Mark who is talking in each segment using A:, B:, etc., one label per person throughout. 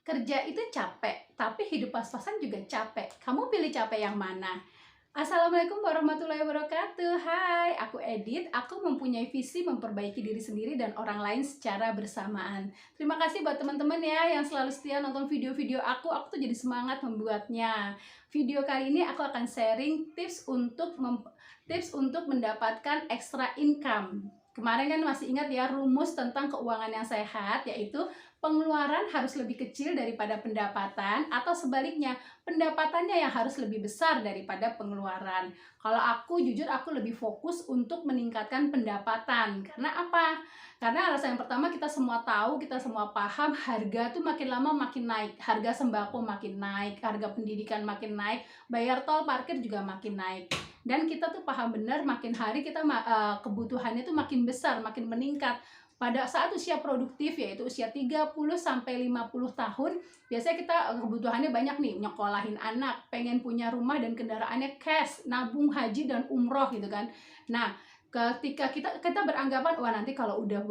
A: Kerja itu capek, tapi hidup pas-pasan juga capek. Kamu pilih capek yang mana? Assalamualaikum warahmatullahi wabarakatuh. Hai, aku Edit. Aku mempunyai visi memperbaiki diri sendiri dan orang lain secara bersamaan. Terima kasih buat teman-teman ya yang selalu setia nonton video-video aku. Aku tuh jadi semangat membuatnya. Video kali ini aku akan sharing tips untuk mendapatkan extra income. Kemarin kan masih ingat ya rumus tentang keuangan yang sehat, yaitu pengeluaran harus lebih kecil daripada pendapatan, atau sebaliknya pendapatannya yang harus lebih besar daripada pengeluaran. Kalau aku jujur aku lebih fokus untuk meningkatkan pendapatan. Karena apa? Karena alasan yang pertama, kita semua tahu, kita semua paham, harga tuh makin lama makin naik. Harga sembako makin naik, harga pendidikan makin naik, bayar tol, parkir juga makin naik. Dan kita tuh paham benar, makin hari kita kebutuhannya tuh makin besar, makin meningkat. Pada saat usia produktif, yaitu usia 30 sampai 50 tahun, biasanya kita kebutuhannya banyak nih, nyekolahin anak, pengen punya rumah dan kendaraannya cash, nabung haji dan umroh gitu kan. Nah, ketika kita beranggapan, wah nanti kalau udah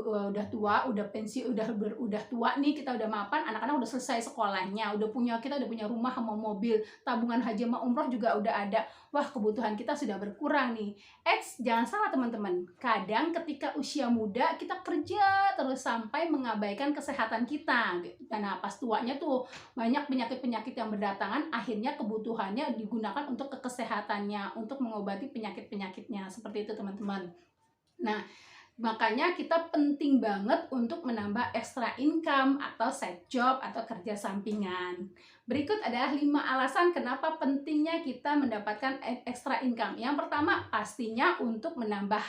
A: tua, udah pensiun, udah tua nih, kita udah mapan, anak-anak udah selesai sekolahnya, kita udah punya rumah sama mobil, tabungan haji sama umroh juga udah ada. Wah, kebutuhan kita sudah berkurang nih. Jangan salah teman-teman. Kadang ketika usia muda kita kerja terus sampai mengabaikan kesehatan kita. Nah, pas tuanya tuh banyak penyakit-penyakit yang berdatangan, akhirnya kebutuhannya digunakan untuk kesehatannya, untuk mengobati penyakit-penyakitnya. Seperti itu teman-teman. Nah, makanya kita penting banget untuk menambah extra income atau side job atau kerja sampingan. Berikut adalah 5 alasan kenapa pentingnya kita mendapatkan extra income. Yang pertama, pastinya untuk menambah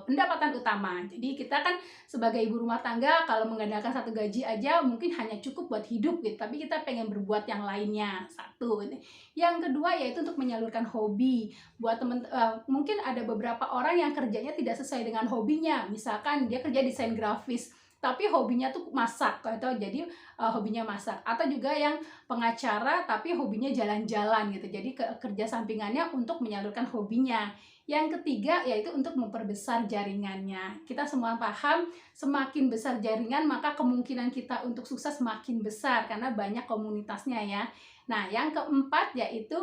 A: pendapatan utama. Jadi kita kan sebagai ibu rumah tangga, kalau mengandalkan satu gaji aja mungkin hanya cukup buat hidup gitu. Tapi kita pengen berbuat yang lainnya. Satu. Yang kedua yaitu untuk menyalurkan hobi. Buat mungkin ada beberapa orang yang kerjanya tidak sesuai dengan hobinya. Misalkan dia kerja desain grafis, tapi hobinya tuh masak, atau jadi hobinya masak. Atau juga yang pengacara tapi hobinya jalan-jalan gitu. Jadi kerja sampingannya untuk menyalurkan hobinya. Yang ketiga yaitu untuk memperbesar jaringannya. Kita semua paham, semakin besar jaringan maka kemungkinan kita untuk sukses makin besar karena banyak komunitasnya ya. Nah, yang keempat yaitu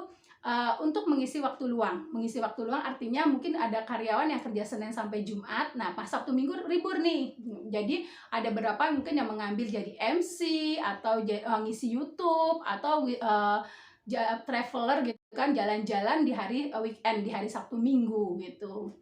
A: untuk mengisi waktu luang. Mengisi waktu luang artinya mungkin ada karyawan yang kerja Senin sampai Jumat, nah pas Sabtu Minggu libur nih. Jadi ada beberapa mungkin yang mengambil jadi MC, atau ngisi YouTube, atau traveler gitu kan, jalan-jalan di hari weekend, di hari Sabtu Minggu gitu.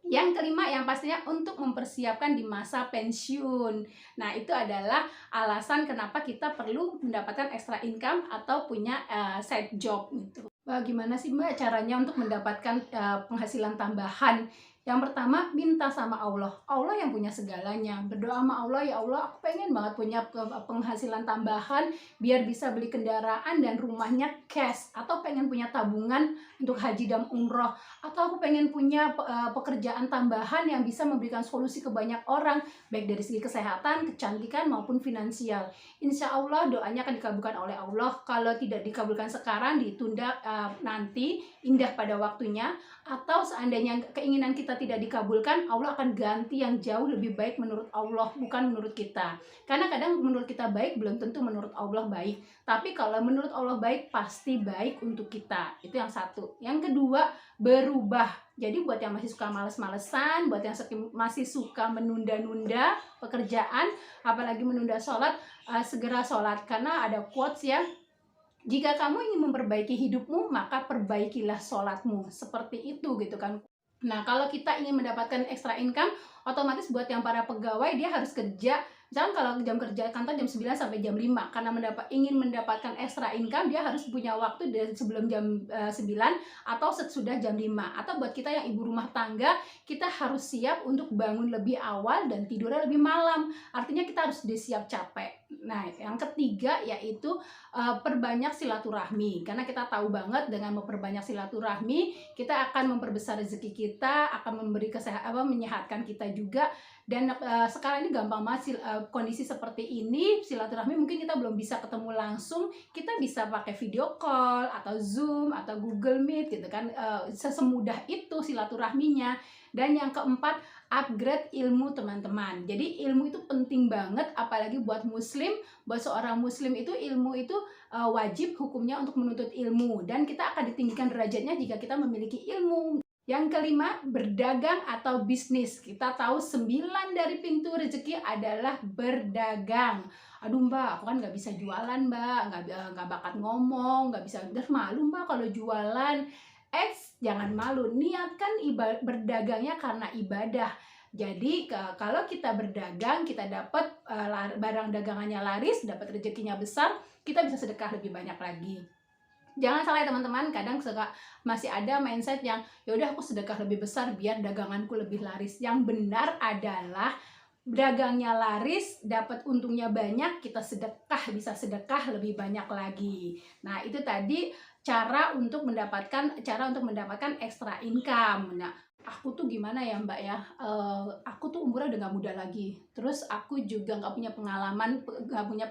A: Yang kelima yang pastinya untuk mempersiapkan di masa pensiun. Nah, itu adalah alasan kenapa kita perlu mendapatkan extra income atau punya side job gitu. Bagaimana sih Mbak caranya untuk mendapatkan penghasilan tambahan? Yang pertama, minta sama Allah. Allah yang punya segalanya. Berdoa sama Allah, ya Allah, aku pengen banget punya penghasilan tambahan biar bisa beli kendaraan dan rumahnya cash. Atau pengen punya tabungan untuk haji dan umroh. Atau aku pengen punya pekerjaan tambahan yang bisa memberikan solusi ke banyak orang, baik dari segi kesehatan, kecantikan, maupun finansial. Insya Allah doanya akan dikabulkan oleh Allah. Kalau tidak dikabulkan sekarang, ditunda nanti, indah pada waktunya. Atau seandainya keinginan kita tidak dikabulkan, Allah akan ganti yang jauh lebih baik menurut Allah, bukan menurut kita. Karena kadang menurut kita baik, belum tentu menurut Allah baik. Tapi kalau menurut Allah baik, pasti baik untuk kita. Itu yang satu. Yang kedua, berubah. Jadi buat yang masih suka males-malesan, buat yang masih suka menunda-nunda pekerjaan, apalagi menunda sholat, segera sholat. Karena ada quotes ya, jika kamu ingin memperbaiki hidupmu, maka perbaikilah sholatmu. Seperti itu gitu kan. Nah, kalau kita ingin mendapatkan extra income, otomatis buat yang para pegawai, dia harus kerja. Misalkan kalau jam kerja kantor jam 9 sampai jam 5, karena ingin mendapatkan extra income, dia harus punya waktu dari sebelum jam 9 atau sesudah jam 5. Atau buat kita yang ibu rumah tangga, kita harus siap untuk bangun lebih awal dan tidurnya lebih malam. Artinya kita harus siap capek. Nah, yang ketiga yaitu perbanyak silaturahmi. Karena kita tahu banget dengan memperbanyak silaturahmi, kita akan memperbesar rezeki kita, akan memberi menyehatkan kita juga. Dan sekarang ini gampang banget kondisi seperti ini, silaturahmi mungkin kita belum bisa ketemu langsung, kita bisa pakai video call atau Zoom atau Google Meet gitu kan, sesemudah itu silaturahminya. Dan yang keempat, upgrade ilmu teman-teman. Jadi ilmu itu penting banget, apalagi buat muslim. Buat seorang muslim itu ilmu itu wajib hukumnya untuk menuntut ilmu, dan kita akan ditinggikan derajatnya jika kita memiliki ilmu. Yang kelima, berdagang atau bisnis. Kita tahu 9 dari pintu rezeki adalah berdagang. Aduh mbak, aku kan nggak bisa jualan mbak, nggak bakat ngomong, nggak bisa, udah malu mbak kalau jualan. Jangan malu, niatkan berdagangnya karena ibadah. Jadi kalau kita berdagang, kita dapat barang dagangannya laris, dapat rezekinya besar, kita bisa sedekah lebih banyak lagi. Jangan salah ya teman-teman, kadang masih ada mindset yang yaudah aku sedekah lebih besar biar daganganku lebih laris. Yang benar adalah dagangnya laris, dapat untungnya banyak, kita bisa sedekah lebih banyak lagi. Nah itu tadi cara untuk mendapatkan extra income. Nah aku tuh gimana ya mbak ya, aku tuh umurnya udah gak muda lagi, terus aku juga gak punya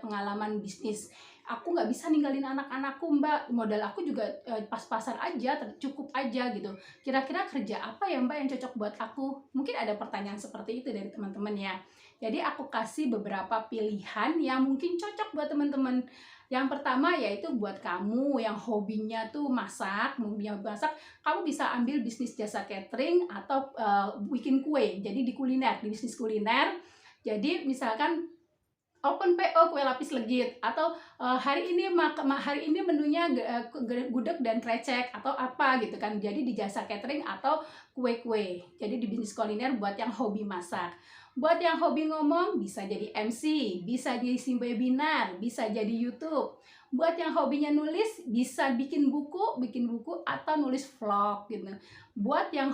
A: pengalaman bisnis. Aku nggak bisa ninggalin anak-anakku mbak, modal aku juga pas-pasan aja, cukup aja gitu. Kira-kira kerja apa ya mbak yang cocok buat aku? Mungkin ada pertanyaan seperti itu dari teman-teman ya. Jadi aku kasih beberapa pilihan yang mungkin cocok buat teman-teman. Yang pertama yaitu buat kamu yang hobinya tuh masak, kamu bisa ambil bisnis jasa catering atau bikin kue. Jadi di bisnis kuliner. Jadi misalkan open PO kue lapis legit, atau hari ini menunya gudeg dan krecek atau apa gitu kan. Jadi di jasa catering atau kue-kue. Jadi di bisnis kuliner buat yang hobi masak. Buat yang hobi ngomong bisa jadi MC, bisa diisi webinar, bisa jadi YouTube. Buat yang hobinya nulis bisa bikin buku atau nulis vlog gitu. Buat yang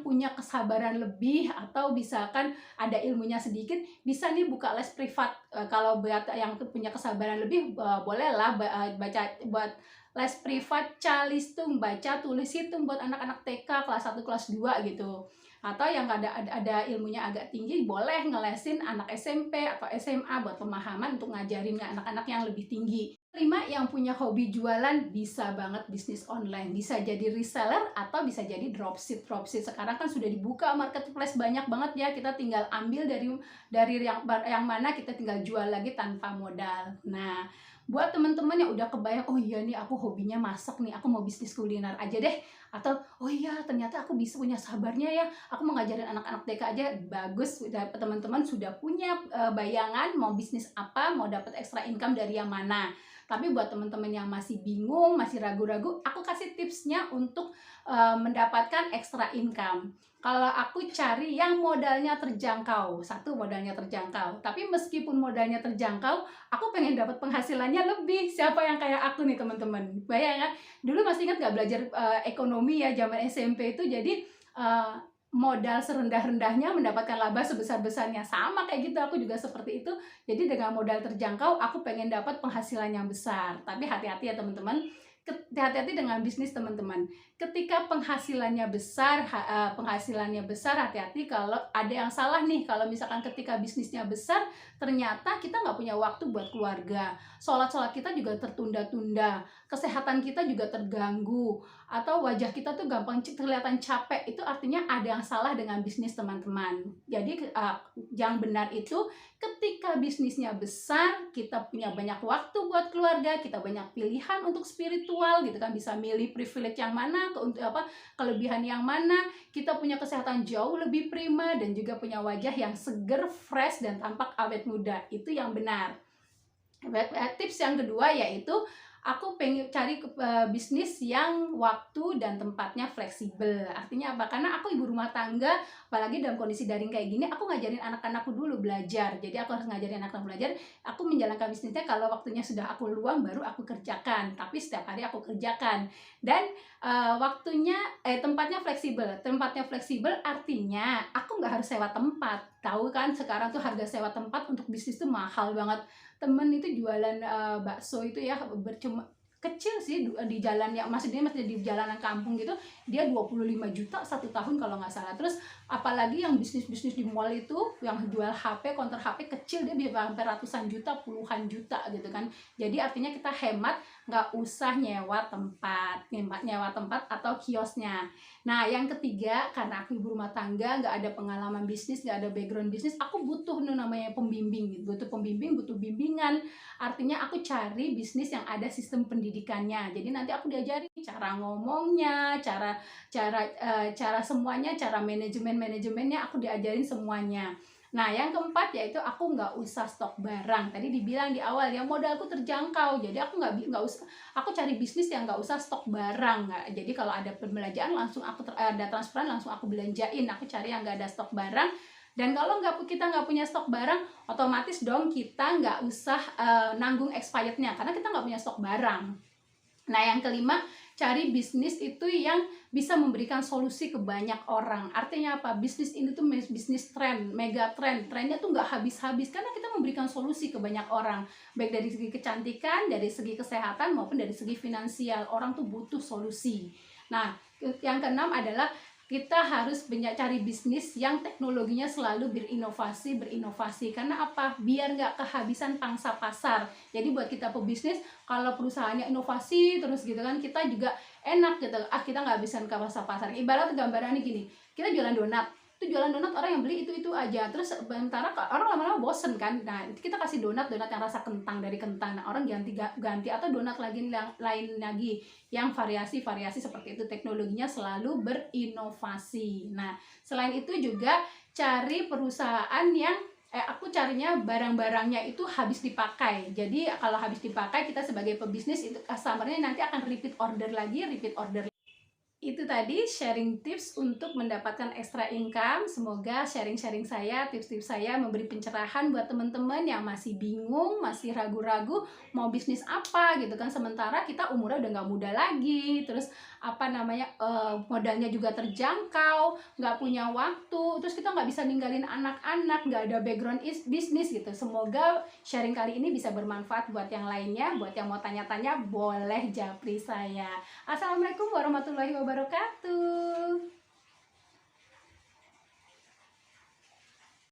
A: punya kesabaran lebih atau misalkan ada ilmunya sedikit, bisa nih buka les privat. Kalau buat yang punya kesabaran lebih, bolehlah baca buat les privat calistung, baca tulis hitung buat anak-anak TK kelas 1 kelas 2 gitu. Atau yang ada ilmunya agak tinggi, boleh ngelesin anak SMP atau SMA buat pemahaman untuk ngajarin anak-anak yang lebih tinggi. 5, yang punya hobi jualan bisa banget bisnis online, bisa jadi reseller atau bisa jadi dropship. Sekarang kan sudah dibuka marketplace banyak banget ya, kita tinggal ambil dari yang mana kita tinggal jual lagi tanpa modal. Nah buat teman-teman yang udah kebayang, oh iya nih aku hobinya masak nih, aku mau bisnis kuliner aja deh, atau oh iya ternyata aku bisa punya sabarnya ya, aku mau ngajarin anak-anak TK aja. Bagus, teman-teman sudah punya bayangan mau bisnis apa, mau dapat extra income dari yang mana. Tapi buat teman-teman yang masih bingung, masih ragu-ragu, aku kasih tipsnya untuk mendapatkan extra income. Kalau aku cari yang modalnya terjangkau, modalnya terjangkau. Tapi meskipun modalnya terjangkau, aku pengen dapat penghasilannya lebih. Siapa yang kayak aku nih teman-teman? Bayangkan, dulu masih ingat gak belajar ekonomi ya zaman SMP itu, jadi modal serendah-rendahnya mendapatkan laba sebesar-besarnya. Sama kayak gitu, aku juga seperti itu. Jadi dengan modal terjangkau, aku pengen dapat penghasilan yang besar. Tapi hati-hati ya teman-teman, hati-hati dengan bisnis teman-teman. Ketika penghasilannya besar, hati-hati kalau ada yang salah nih. Kalau misalkan ketika bisnisnya besar, ternyata kita nggak punya waktu buat keluarga, sholat kita juga tertunda-tunda, kesehatan kita juga terganggu, atau wajah kita tuh gampang kelihatan capek. Itu artinya ada yang salah dengan bisnis teman-teman. Jadi yang benar itu ketika bisnisnya besar, kita punya banyak waktu buat keluarga, kita banyak pilihan untuk spiritual gitu kan, bisa milih privilege yang mana, kelebihan yang mana, kita punya kesehatan jauh lebih prima, dan juga punya wajah yang seger, fresh, dan tampak awet muda. Itu yang benar. Tips yang kedua yaitu aku pengen cari bisnis yang waktu dan tempatnya fleksibel. Artinya apa? Karena aku ibu rumah tangga, apalagi dalam kondisi daring kayak gini, aku ngajarin anak-anakku dulu belajar. Jadi aku harus ngajarin anak-anak belajar. Aku menjalankan bisnisnya kalau waktunya sudah aku luang baru aku kerjakan. Tapi setiap hari aku kerjakan. Dan tempatnya fleksibel. Tempatnya fleksibel artinya aku nggak harus sewa tempat. Tahu kan sekarang tuh harga sewa tempat untuk bisnis tuh mahal banget. Temen itu jualan bakso itu ya kecil sih, di jalan yang maksudnya masih di jalanan kampung gitu, dia 25 juta 1 tahun kalau nggak salah. Terus apalagi yang bisnis-bisnis di mall itu yang jual HP, counter HP kecil, dia bisa sampai ratusan juta, puluhan juta gitu kan. Jadi artinya kita hemat, nggak usah nyewa tempat atau kiosnya. Nah, yang ketiga, karena aku ibu rumah tangga, nggak ada pengalaman bisnis, nggak ada background bisnis, aku butuh namanya pembimbing, butuh pembimbing, butuh bimbingan. Artinya aku cari bisnis yang ada sistem pendidikannya. Jadi nanti aku diajari cara ngomongnya, cara semuanya, cara manajemennya aku diajarin semuanya. Nah, yang keempat yaitu aku nggak usah stok barang. Tadi dibilang di awal ya, modalku terjangkau. Jadi aku nggak usah, aku cari bisnis yang nggak usah stok barang. Nggak. Jadi kalau ada pembelanjaan langsung ada transferan langsung aku belanjain. Aku cari yang nggak ada stok barang. Dan kalau kita nggak punya stok barang, otomatis dong kita nggak usah nanggung expirednya karena kita nggak punya stok barang. Nah, yang kelima, cari bisnis itu yang bisa memberikan solusi ke banyak orang. Artinya apa? Bisnis ini tuh bisnis tren, mega tren. Trennya tuh nggak habis-habis karena kita memberikan solusi ke banyak orang. Baik dari segi kecantikan, dari segi kesehatan, maupun dari segi finansial. Orang tuh butuh solusi. Nah, yang keenam adalah kita harus cari bisnis yang teknologinya selalu berinovasi. Karena apa? Biar nggak kehabisan pangsa pasar. Jadi buat kita pebisnis, kalau perusahaannya inovasi terus gitu kan, kita juga enak gitu. Kita nggak habisan ke pangsa pasar. Ibarat gambarannya gini, kita jualan donat. Itu jualan donat, orang yang beli itu aja. Terus sementara orang lama-lama bosen kan. Nah, kita kasih donat yang rasa kentang, dari kentang. Nah, orang ganti atau donat lain lagi yang variasi seperti itu. Teknologinya selalu berinovasi. Nah, selain itu juga cari perusahaan yang aku carinya barang-barangnya itu habis dipakai. Jadi kalau habis dipakai, kita sebagai pebisnis itu customer-nya nanti akan repeat order lagi. Itu tadi sharing tips untuk mendapatkan extra income. Semoga sharing-sharing saya, tips-tips saya memberi pencerahan buat teman-teman yang masih bingung, masih ragu-ragu mau bisnis apa gitu kan. Sementara kita umurnya udah nggak muda lagi, terus modalnya juga terjangkau, nggak punya waktu, terus kita nggak bisa ninggalin anak-anak, nggak ada background bisnis gitu. Semoga sharing kali ini bisa bermanfaat buat yang lainnya. Buat yang mau tanya-tanya boleh japri saya. Assalamualaikum warahmatullahi wabarakatuh.